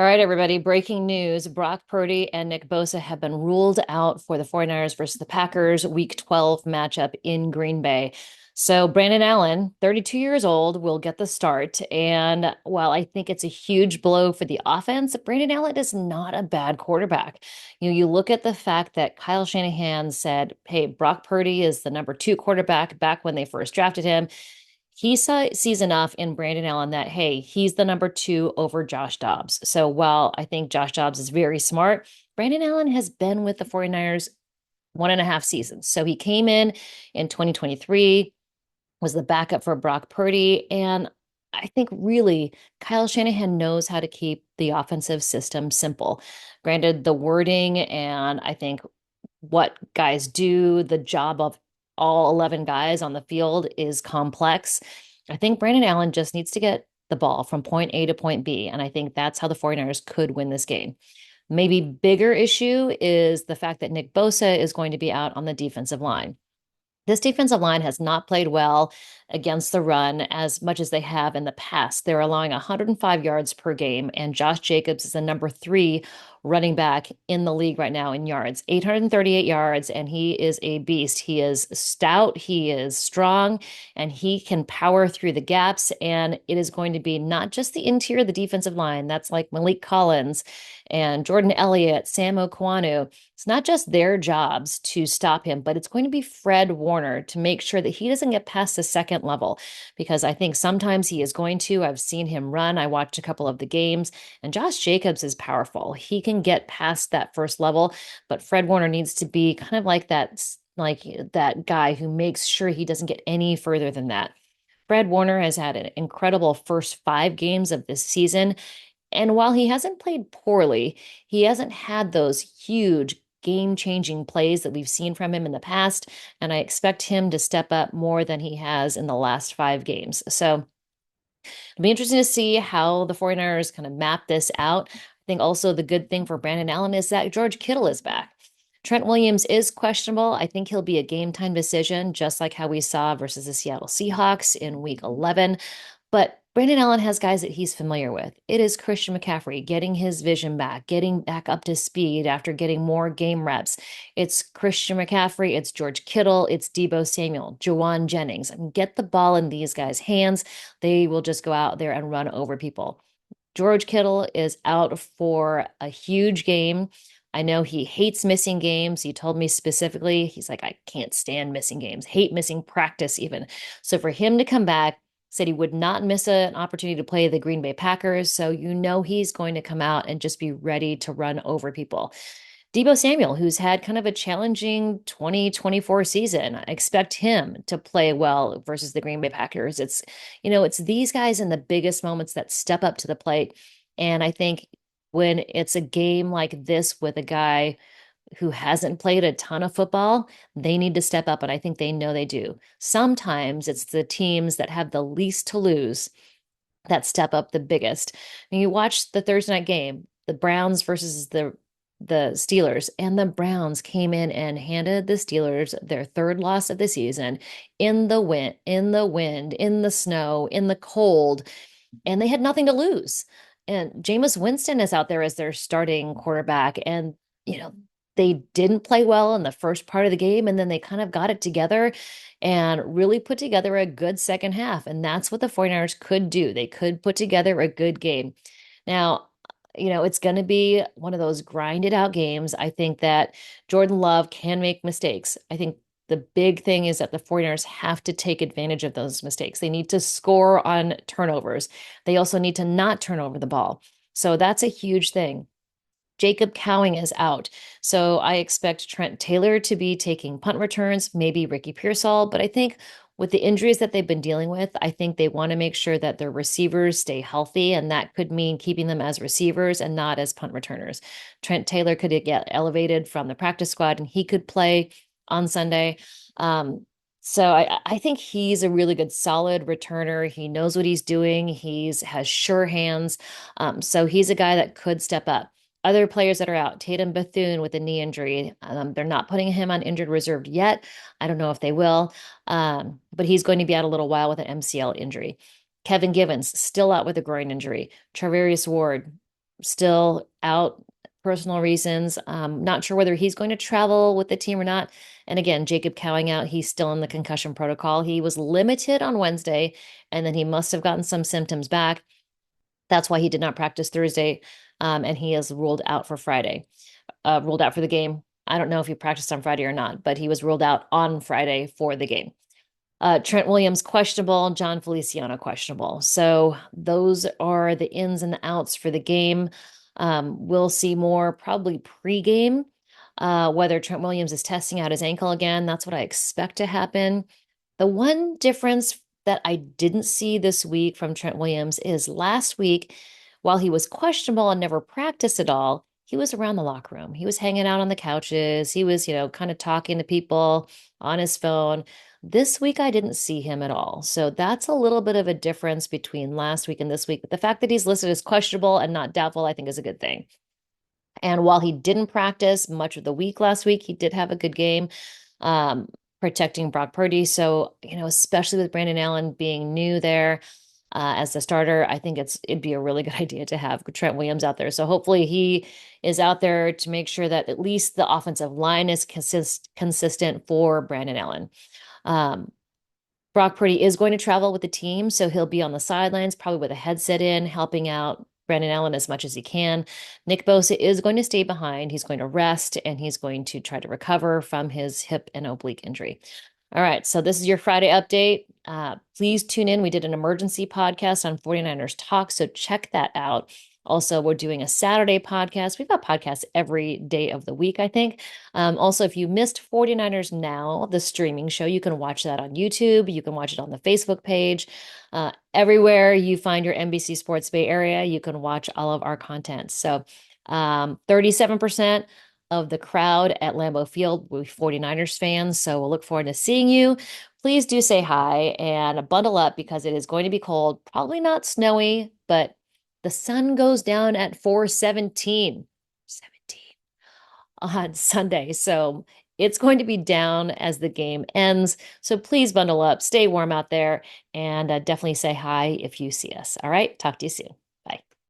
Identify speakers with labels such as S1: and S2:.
S1: All right, everybody. Breaking news. Brock Purdy and Nick Bosa have been ruled out for the 49ers versus the Packers Week 12 matchup in Green Bay. So Brandon Allen, 32 years old, will get the start. And while I think it's a huge blow for the offense, Brandon Allen is not a bad quarterback. You look at the fact that Kyle Shanahan said, hey, Brock Purdy is the number two quarterback back when they first drafted him. Sees enough in Brandon Allen that, hey, he's the number two over Josh Dobbs. So while I think Josh Dobbs is very smart, Brandon Allen has been with the 49ers 1.5 seasons. So he came in 2023, was the backup for Brock Purdy. And I think really Kyle Shanahan knows how to keep the offensive system simple. Granted, the wording and I think what guys do, the job of all 11 guys on the field is complex. I think Brandon Allen just needs to get the ball from point A to point B. And I think that's how the 49ers could win this game. Maybe bigger issue is the fact that Nick Bosa is going to be out on the defensive line. This defensive line has not played well against the run as much as they have in the past. They're allowing 105 yards per game, and Josh Jacobs is the number three running back in the league right now in yards, 838 yards, and he is a beast. He is stout, he is strong, and he can power through the gaps. And it is going to be not just the interior of the defensive line, that's like Malik Collins and Jordan Elliott, Sam Okwanu. It's not just their jobs to stop him, but it's going to be Fred Warner to make sure that he doesn't get past the second level because I think sometimes he is going to. I've seen him run. I watched a couple of the games, and Josh Jacobs is powerful. He can get past that first level, but Fred Warner needs to be kind of like that guy who makes sure he doesn't get any further than that. Fred Warner has had an incredible first 5 games of this season. And while he hasn't played poorly, he hasn't had those huge game-changing plays that we've seen from him in the past. And I expect him to step up more than he has in the last 5 games. So it'll be interesting to see how the 49ers kind of map this out. I think also the good thing for Brandon Allen is that George Kittle is back. Trent Williams is questionable. I think he'll be a game time decision, just like how we saw versus the Seattle Seahawks in week 11. But Brandon Allen has guys that he's familiar with. It is Christian McCaffrey getting his vision back, getting back up to speed after getting more game reps. It's Christian McCaffrey, it's George Kittle, it's Deebo Samuel, Jawan Jennings. I mean, get the ball in these guys' hands. They will just go out there and run over people. George Kittle is out for a huge game. I know he hates missing games. He told me specifically, he's like, I can't stand missing games, hate missing practice even. So for him to come back, said he would not miss an opportunity to play the Green Bay Packers. So you know he's going to come out and just be ready to run over people. Deebo Samuel, who's had kind of a challenging 2024 season, I expect him to play well versus the Green Bay Packers. It's these guys in the biggest moments that step up to the plate. And I think when it's a game like this with a guy who hasn't played a ton of football, they need to step up. And I think they know they do. Sometimes it's the teams that have the least to lose that step up the biggest. And you watch the Thursday night game, the Browns versus the Steelers, and the Browns came in and handed the Steelers their third loss of the season in the wind, in the snow, in the cold, and they had nothing to lose. And Jameis Winston is out there as their starting quarterback. And, you know, they didn't play well in the first part of the game, and then they kind of got it together and really put together a good second half. And that's what the 49ers could do. They could put together a good game. Now, it's going to be one of those grinded out games. I think that Jordan Love can make mistakes. I think the big thing is that the 49ers have to take advantage of those mistakes. They need to score on turnovers. They also need to not turn over the ball. So that's a huge thing. Jacob Cowing is out. So I expect Trent Taylor to be taking punt returns, maybe Ricky Pearsall. But I think with the injuries that they've been dealing with, I think they want to make sure that their receivers stay healthy. And that could mean keeping them as receivers and not as punt returners. Trent Taylor could get elevated from the practice squad and he could play on Sunday. So I think he's a really good, solid returner. He knows what he's doing. Has sure hands. So he's a guy that could step up. Other players that are out, Tatum Bethune with a knee injury. They're not putting him on injured reserve yet. I don't know if they will, but he's going to be out a little while with an MCL injury. Kevin Givens still out with a groin injury. Travarius Ward still out, personal reasons. Not sure whether he's going to travel with the team or not. And again, Jacob Cowing out, he's still in the concussion protocol. He was limited on Wednesday, and then he must have gotten some symptoms back. That's why he did not practice Thursday, and he is ruled out for Friday, ruled out for the game. I don't know if he practiced on Friday or not, but he was ruled out on Friday for the game. Trent Williams questionable, John Feliciano questionable. So those are the ins and the outs for the game. We'll see more probably pregame, whether Trent Williams is testing out his ankle again. That's what I expect to happen. The one difference that I didn't see this week from Trent Williams is last week, while he was questionable and never practiced at all, he was around the locker room. He was hanging out on the couches. He was, kind of talking to people on his phone. This week, I didn't see him at all. So that's a little bit of a difference between last week and this week. But the fact that he's listed as questionable and not doubtful, I think is a good thing. And while he didn't practice much of the week last week, he did have a good game. Protecting Brock Purdy. So, especially with Brandon Allen being new there as the starter, I think it'd be a really good idea to have Trent Williams out there. So hopefully he is out there to make sure that at least the offensive line is consistent for Brandon Allen. Brock Purdy is going to travel with the team, so he'll be on the sidelines, probably with a headset in, helping out Brandon Allen as much as he can. Nick Bosa is going to stay behind. He's going to rest, and he's going to try to recover from his hip and oblique injury. All right, so this is your Friday update. Please tune in. We did an emergency podcast on 49ers Talk, so check that out. Also, we're doing a Saturday podcast. We've got podcasts every day of the week, I think. Also, if you missed 49ers Now, the streaming show, you can watch that on YouTube. You can watch it on the Facebook page. Everywhere you find your NBC Sports Bay Area, you can watch all of our content. So 37% of the crowd at Lambeau Field will be 49ers fans. So we'll look forward to seeing you. Please do say hi and bundle up because it is going to be cold. Probably not snowy, but the sun goes down at 4:17 on Sunday. So it's going to be down as the game ends. So please bundle up, stay warm out there, and definitely say hi if you see us. All right. Talk to you soon.